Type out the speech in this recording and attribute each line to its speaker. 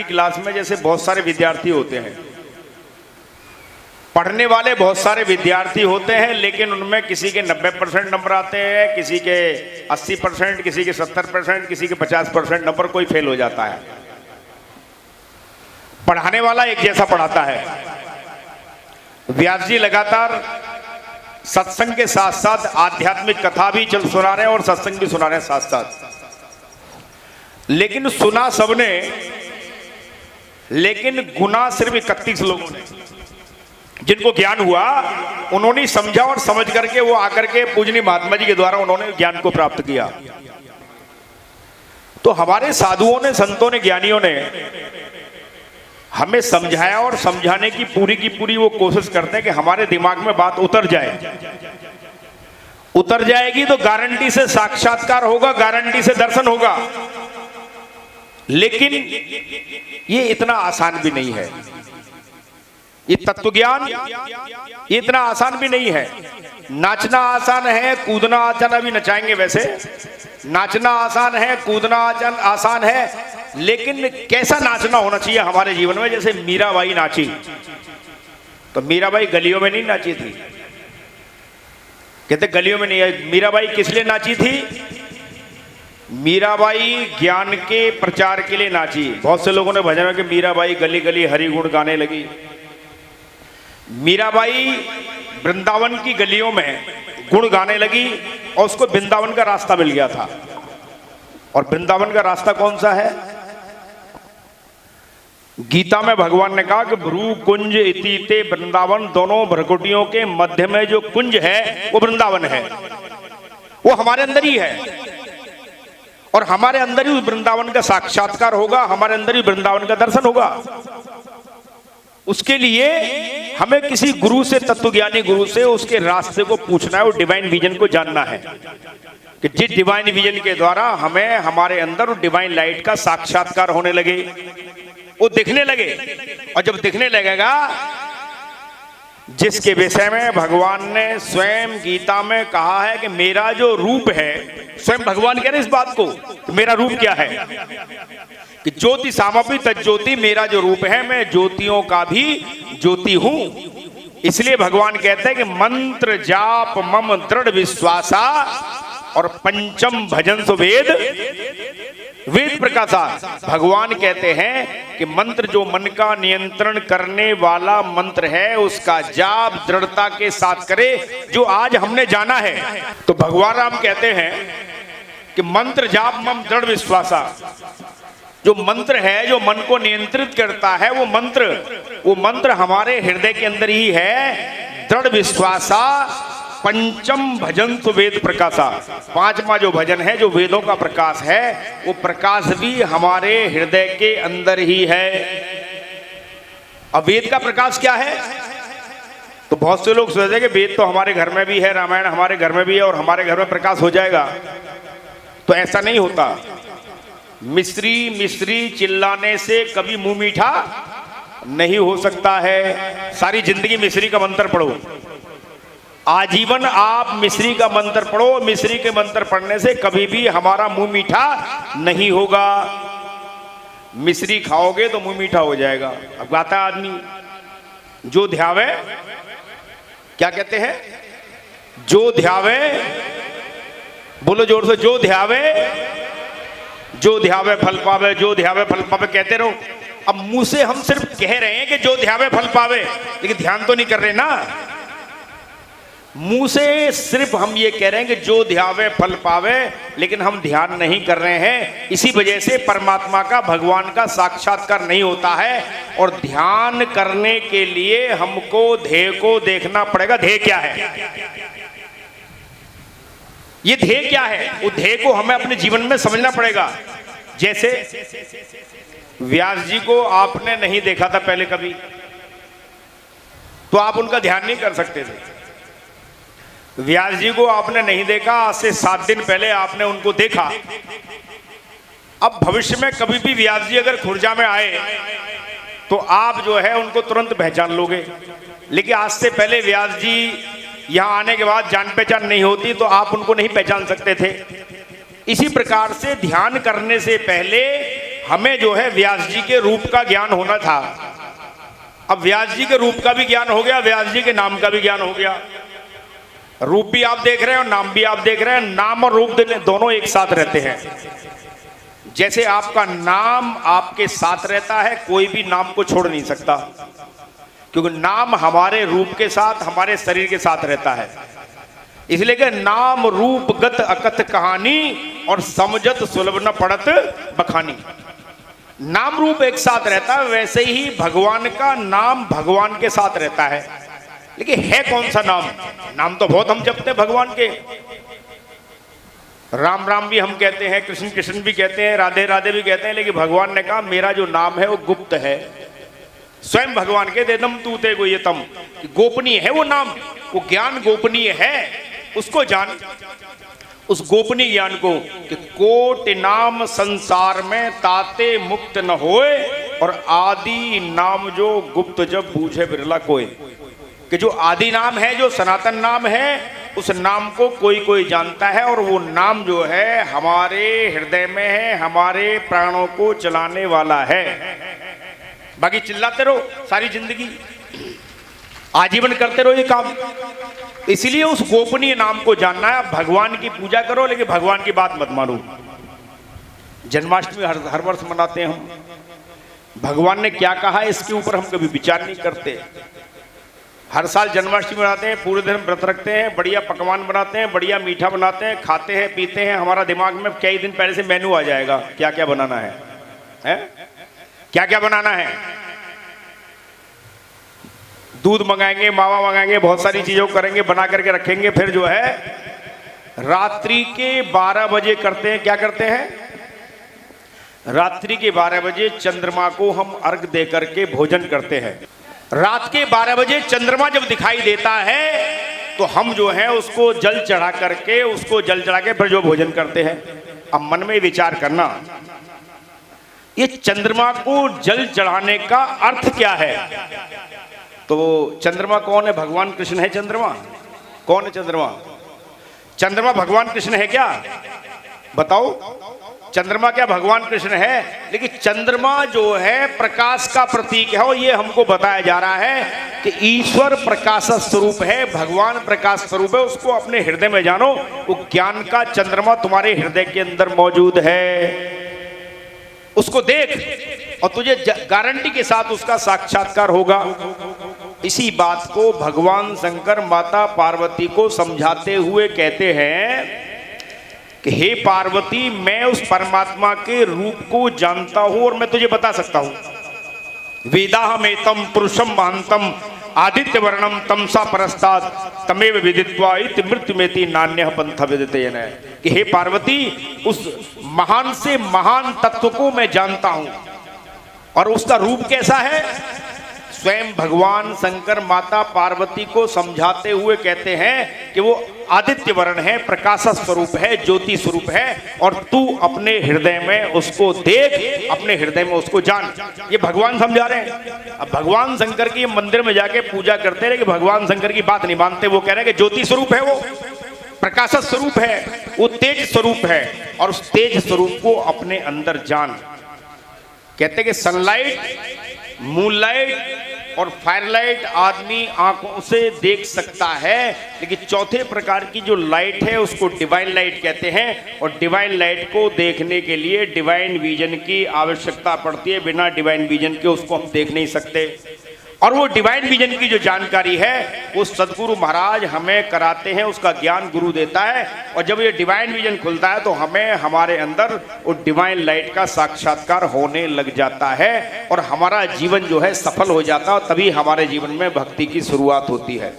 Speaker 1: की क्लास में जैसे बहुत सारे विद्यार्थी होते हैं, पढ़ने वाले बहुत सारे विद्यार्थी होते हैं, लेकिन उनमें किसी के 90% नंबर आते हैं, किसी के 80%, किसी के 70%, किसी के 50% नंबर, कोई फेल हो जाता है। पढ़ाने वाला एक जैसा पढ़ाता है। व्यास जी लगातार सत्संग के साथ साथ आध्यात्मिक कथा भी चल सुना रहे हैं और सत्संग भी सुना रहे हैं साथ साथ, लेकिन सुना सबने, लेकिन गुना सिर्फ 31 लोगों ने। जिनको ज्ञान हुआ उन्होंने समझा और समझ करके वो आकर के पूजनीय महात्मा जी के द्वारा उन्होंने ज्ञान को प्राप्त किया। तो हमारे साधुओं ने, संतों ने, ज्ञानियों ने हमें समझाया और समझाने की पूरी वो कोशिश करते हैं कि हमारे दिमाग में बात उतर जाए। उतर जाएगी तो गारंटी से साक्षात्कार होगा, गारंटी से दर्शन होगा। लेकिन ये इतना आसान भी नहीं है। ये तत्व ज्ञान ये इतना आसान भी नहीं है। नाचना आसान है, कूदना आसान, अभी नचाएंगे वैसे। नाचना आसान है, कूदना आसान है, लेकिन कैसा नाचना होना चाहिए हमारे जीवन में। जैसे मीराबाई नाची, तो मीराबाई गलियों में नहीं नाची थी। कहते गलियों में नहीं। मीराबाई किस लिए नाची थी? मीराबाई ज्ञान के प्रचार के लिए नाची। बहुत से लोगों ने भजन में कि मीराबाई गली गली हरि गुण गाने लगी। मीराबाई वृंदावन की गलियों में गुण गाने लगी और उसको वृंदावन का रास्ता मिल गया था। और वृंदावन का रास्ता कौन सा है? गीता में भगवान ने कहा कि भ्रू कुंज इति वृंदावन, दोनों भ्रकुटियों के मध्य में जो कुंज है वो वृंदावन है। वो हमारे अंदर ही है और हमारे अंदर ही वृंदावन का साक्षात्कार होगा, हमारे अंदर ही वृंदावन का दर्शन होगा। उसके लिए हमें किसी गुरु से, तत्वज्ञानी गुरु से उसके रास्ते को पूछना है और डिवाइन विजन को जानना है कि जिस डिवाइन विजन के द्वारा हमें हमारे अंदर डिवाइन लाइट का साक्षात्कार होने लगे, वो दिखने लगे। और जब दिखने लगेगा, जिसके विषय में भगवान ने स्वयं गीता में कहा है कि मेरा जो रूप है, स्वयं भगवान कह रहे इस बात को, तो मेरा रूप क्या है कि ज्योति सामपि तज्ज्योति, मेरा जो रूप है मैं ज्योतियों का भी ज्योति हूं। इसलिए भगवान कहते हैं कि मंत्र जाप मम दृढ़ विश्वासा और पंचम भजन सुवेद वेद प्रकाशा। भगवान कहते हैं कि मंत्र जो मन का नियंत्रण करने वाला मंत्र है, उसका जाप दृढ़ता के साथ करे, जो आज हमने जाना है। तो भगवान राम कहते हैं कि मंत्र जाप मम दृढ़ विश्वासा, जो मंत्र है जो मन को नियंत्रित करता है, वो मंत्र हमारे हृदय के अंदर ही है। दृढ़ विश्वासा पंचम भजन तो वेद प्रकाशा, पांचवा जो भजन है, जो वेदों का प्रकाश है, वो प्रकाश भी हमारे हृदय के अंदर ही है। अब वेद का प्रकाश क्या है? तो बहुत से लोग सोचते हैं कि वेद तो हमारे घर में भी है, रामायण हमारे घर में भी है और हमारे घर में प्रकाश हो जाएगा। तो ऐसा नहीं होता। मिस्री चिल्लाने से कभी मुंह मीठा नहीं हो सकता है। सारी जिंदगी मिस्री का मंत्र पढ़ो, आजीवन आप मिस्री का मंत्र पढ़ो। मिस्री के मंत्र पढ़ने से कभी भी हमारा मुंह मीठा नहीं होगा। मिस्री खाओगे तो मुंह मीठा हो जाएगा। अब गाता है आदमी, जो ध्यावे, क्या कहते हैं? जो ध्यावे, बोलो जोर से, जो ध्यावे फल पावे, जो ध्यावे फल पावे कहते रहो। अब मुंह से हम सिर्फ कह रहे हैं कि जो ध्यावे फल पावे, लेकिन ध्यान तो नहीं कर रहे ना। मुंह से सिर्फ हम ये कह रहे हैं कि जो ध्यावे फल पावे, लेकिन हम ध्यान नहीं कर रहे हैं। इसी वजह से परमात्मा का, भगवान का साक्षात्कार नहीं होता है। और ध्यान करने के लिए हमको ध्येय को देखना पड़ेगा। ध्येय क्या है? ये ध्येय क्या है? वो ध्येय को हमें अपने जीवन में समझना पड़ेगा। जैसे व्यास जी को आपने नहीं देखा था पहले कभी, तो आप उनका ध्यान नहीं कर सकते थे। व्यास जी को आपने नहीं देखा, आज से 7 दिन पहले आपने उनको देखा। अब भविष्य में कभी भी व्यास जी अगर खुर्जा में आए तो आप जो है उनको तुरंत पहचान लोगे। लेकिन आज से पहले व्यास जी यहाँ आने के बाद जान पहचान नहीं होती तो आप उनको नहीं पहचान सकते थे। इसी प्रकार से ध्यान करने से पहले हमें जो है व्यास जी के रूप का ज्ञान होना था। अब व्यास जी के रूप का भी ज्ञान हो गया, व्यास जी के नाम का भी ज्ञान हो गया। रूप भी आप देख रहे हैं और नाम भी आप देख रहे हैं। नाम और रूप दोनों एक साथ रहते हैं। जैसे आपका नाम आपके साथ रहता है, कोई भी नाम को छोड़ नहीं सकता, क्योंकि नाम हमारे रूप के साथ, हमारे शरीर के साथ रहता है। इसलिए कि नाम रूप गत अकथ कहानी और समझत सुलभ न पड़त बखानी। नाम रूप एक साथ रहता है, वैसे ही भगवान का नाम भगवान के साथ रहता है। लेकिन है कौन सा नाम? नाम तो बहुत हम जपते हैं भगवान के। राम राम भी हम कहते हैं, कृष्ण कृष्ण भी कहते हैं, राधे राधे भी कहते हैं, लेकिन भगवान ने कहा मेरा जो नाम है वो गुप्त है। स्वयं भगवान के देदम तू ते गोयतम, गोपनीय है वो नाम, वो ज्ञान गोपनीय है। उसको जान, उस गोपनीय ज्ञान को कि कोटि नाम संसार में ताते मुक्त न होए, और आदि नाम जो गुप्त जब बूझे बिरला कोई। कि जो आदि नाम है, जो सनातन नाम है, उस नाम को कोई कोई जानता है, और वो नाम जो है हमारे हृदय में है, हमारे प्राणों को चलाने वाला है। बाकी चिल्लाते रहो सारी जिंदगी, आजीवन करते रहो ये काम। इसलिए उस गोपनीय नाम को जानना है। भगवान की पूजा करो, लेकिन भगवान की बात मत मानो। जन्माष्टमी हर वर्ष मनाते हैं हम। भगवान ने क्या कहा इसके ऊपर हम कभी विचार नहीं करते। हर साल जन्माष्टमी मनाते हैं, पूरे दिन व्रत रखते हैं, बढ़िया पकवान बनाते हैं, बढ़िया मीठा बनाते हैं, खाते हैं पीते हैं। हमारा दिमाग में कई दिन पहले से मेनू आ जाएगा, क्या क्या बनाना है, क्या क्या बनाना है। दूध मंगाएंगे, मावा मंगाएंगे, बहुत सारी चीजों करेंगे, बना करके रखेंगे। फिर जो है रात्रि के 12 बजे करते हैं, क्या करते हैं? रात्रि के 12 बजे चंद्रमा को हम अर्घ दे करके भोजन करते हैं। रात के 12 बजे चंद्रमा जब दिखाई देता है तो हम जो है उसको जल चढ़ा करके, उसको जल चढ़ा के फिर जो भोजन करते हैं। अब मन में विचार करना, ये चंद्रमा को जल चढ़ाने का अर्थ क्या है? तो चंद्रमा कौन है? भगवान कृष्ण है चंद्रमा। कौन है चंद्रमा? चंद्रमा भगवान कृष्ण है क्या? बताओ, चंद्रमा क्या भगवान कृष्ण है? लेकिन चंद्रमा जो है प्रकाश का प्रतीक है, और ये हमको बताया जा रहा है कि ईश्वर प्रकाश स्वरूप है, भगवान प्रकाश स्वरूप है। उसको अपने हृदय में जानो, वो ज्ञान का चंद्रमा तुम्हारे हृदय के अंदर मौजूद है। उसको देख और तुझे गारंटी के साथ उसका साक्षात्कार होगा। इसी बात को भगवान शंकर माता पार्वती को समझाते हुए कहते हैं कि हे पार्वती, मैं उस परमात्मा के रूप को जानता हूं और मैं तुझे बता सकता हूं। वेदाहमेतम पुरुषम महांतम आदित्य वर्णम तमसा परस्तात् तमेव विदित्वा इति मृत्युमेति नान्यः पंथ विदितेन। कि हे पार्वती, उस महान से महान तत्व को मैं जानता हूं, और उसका रूप कैसा है? स्वयं भगवान शंकर माता पार्वती को समझाते हुए कहते हैं कि वो आदित्य वर्ण है, प्रकाश स्वरूप है, ज्योति स्वरूप है, और तू अपने हृदय में उसको देख, अपने हृदय में उसको जान। ये भगवान समझा रहे हैं। अब भगवान शंकर की मंदिर में जाके पूजा करते रहे कि भगवान शंकर की बात नहीं मानते। वो कह रहे हैं कि ज्योति स्वरूप है, वो प्रकाश स्वरूप है, वो तेज स्वरूप है, और उस तेज स्वरूप को अपने अंदर जान। कहते हैं कि सनलाइट, मूनलाइट और फायरलाइट आदमी आंखों से देख सकता है, लेकिन चौथे प्रकार की जो लाइट है उसको डिवाइन लाइट कहते हैं। और डिवाइन लाइट को देखने के लिए डिवाइन विजन की आवश्यकता पड़ती है। बिना डिवाइन विजन के उसको हम देख नहीं सकते। और वो डिवाइन विजन की जो जानकारी है वो सदगुरु महाराज हमें कराते हैं, उसका ज्ञान गुरु देता है। और जब ये डिवाइन विजन खुलता है तो हमें हमारे अंदर वो डिवाइन लाइट का साक्षात्कार होने लग जाता है, और हमारा जीवन जो है सफल हो जाता है, और तभी हमारे जीवन में भक्ति की शुरुआत होती है।